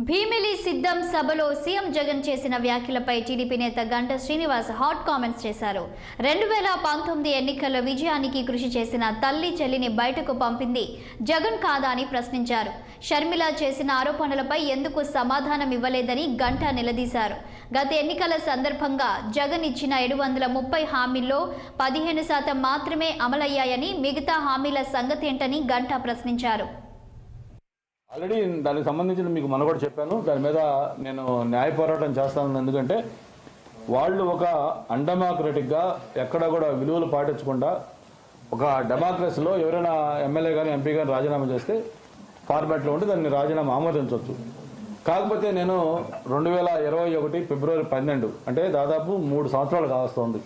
భీమిలి సిద్ధం సభలో సీఎం జగన్ చేసిన వ్యాఖ్యలపై టీడీపీ నేత గంటా శ్రీనివాస్ హాట్ కామెంట్స్ చేశారు. 2019 ఎన్నికల్లో విజయానికి కృషి చేసిన తల్లి చెల్లిని బయటకు పంపింది జగన్ కాదా అని ప్రశ్నించారు. షర్మిల చేసిన ఆరోపణలపై ఎందుకు సమాధానం ఇవ్వలేదని గంటా నిలదీశారు. గత ఎన్నికల సందర్భంగా జగన్ ఇచ్చిన 730 హామీల్లో 15% మాత్రమే అమలయ్యాయని, మిగతా హామీల సంగతేంటని గంటా ప్రశ్నించారు. ఆల్రెడీ దానికి సంబంధించిన మీకు మన కూడా చెప్పాను. దాని మీద నేను న్యాయ పోరాటం చేస్తాను. ఎందుకంటే వాళ్ళు ఒక అన్డెమోక్రటిక్గా ఎక్కడ కూడా విలువలు పాటించకుండా ఒక డెమోక్రసీలో ఎవరైనా ఎమ్మెల్యే కానీ ఎంపీ కానీ రాజీనామా చేస్తే ఫార్మాట్లో ఉంటే దాన్ని రాజీనామా ఆమోదించవచ్చు. కాకపోతే నేను 2021 ఫిబ్రవరి 12 అంటే దాదాపు 3 సంవత్సరాలు కావస్తుంది.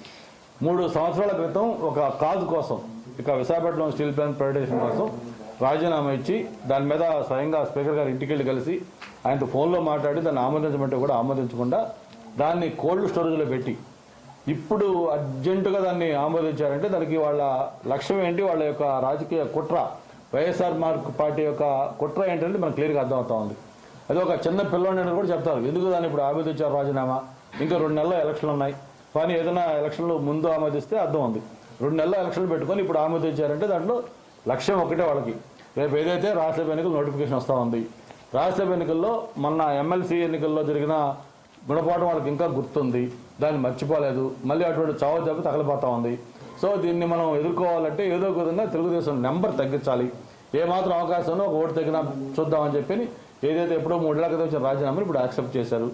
3 సంవత్సరాల క్రితం ఒక కాజు కోసం, ఇక విశాఖపట్నం స్టీల్ ప్లాంట్ ప్రైవేటైజేషన్ కోసం రాజీనామా ఇచ్చి దాని మీద స్వయంగా స్పీకర్ గారు ఇంటికి వెళ్ళి కలిసి ఆయనతో ఫోన్లో మాట్లాడి దాన్ని ఆమోదించమంటే కూడా ఆమోదించకుండా దాన్ని కోల్డ్ స్టోరేజ్లో పెట్టి ఇప్పుడు అర్జెంటుగా దాన్ని ఆమోదించారంటే దానికి వాళ్ళ లక్ష్యం ఏంటి, వాళ్ళ యొక్క రాజకీయ కుట్ర, వైఎస్ఆర్ పార్టీ యొక్క కుట్ర ఏంటంటే మనకు క్లియర్గా అర్థమవుతా ఉంది. అది ఒక చిన్న పిల్లవాడిని కూడా చెప్తారు, ఎందుకు దాన్ని ఇప్పుడు ఆమోదించారు రాజీనామా, ఇంకా 2 నెలల ఎలక్షన్లు ఉన్నాయి, కానీ ఏదైనా ఎలక్షన్లు ముందు ఆమోదిస్తే అర్థం ఉంది. 2 నెలల ఎలక్షన్లు పెట్టుకొని ఇప్పుడు ఆమోదించారంటే దాంట్లో లక్ష్యం ఒకటే వాళ్ళకి. రేపు ఏదైతే రాజ్యసభ ఎన్నికలు నోటిఫికేషన్ వస్తూ ఉంది, రాజ్యసభ ఎన్నికల్లో మొన్న ఎమ్మెల్సీ ఎన్నికల్లో జరిగిన గుణపాఠం వాళ్ళకి ఇంకా గుర్తుంది, దాన్ని మర్చిపోలేదు. మళ్ళీ అటువంటి చావు దెబ్బ తగలిపోతా ఉంది. సో దీన్ని మనం ఎదుర్కోవాలంటే ఏదో ఒక విధంగా తెలుగుదేశం నెంబర్ తగ్గించాలి. ఏమాత్రం అవకాశంలో ఒక ఓటు తగ్గినా చూద్దామని చెప్పి ఏదైతే ఎప్పుడో 3 ఏళ్ల క్రితం వచ్చిన రాజీనామాను ఇప్పుడు యాక్సెప్ట్ చేశారు.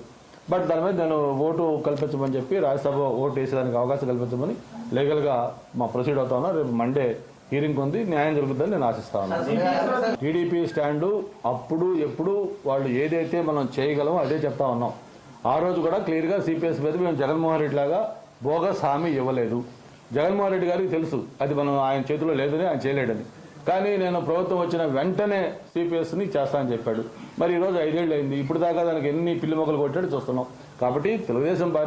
బట్ దాని మీద నేను ఓటు కల్పించమని చెప్పి రాజ్యసభ ఓటు వేసేదానికి అవకాశం కల్పించమని లీగల్గా మా ప్రొసీడ్ అవుతా ఉన్నా. రేపు మండే హీరింగ్ ఉంది, న్యాయం జరుగుతుందని నేను ఆశిస్తాను. టీడీపీ స్టాండు అప్పుడు ఎప్పుడు వాళ్ళు ఏదైతే మనం చేయగలమో అదే చెప్తా ఉన్నాం. ఆ రోజు కూడా క్లియర్గా సిపిఎస్ మీద మేము జగన్మోహన్ రెడ్డి లాగా బోగస్ హామీ ఇవ్వలేదు. జగన్మోహన్ రెడ్డి గారికి తెలుసు అది మనం ఆయన చేతిలో లేదని, ఆయన చేయలేడని. కానీ నేను ప్రభుత్వం వచ్చిన వెంటనే సిపిఎస్ని చేస్తానని చెప్పాడు. మరి ఈరోజు 5 ఏళ్ళు అయింది, ఇప్పుడు దాకా దానికి ఎన్ని పిల్లి మొక్కలు కొట్టాడు చూస్తున్నాం. కాబట్టి తెలుగుదేశం పార్టీ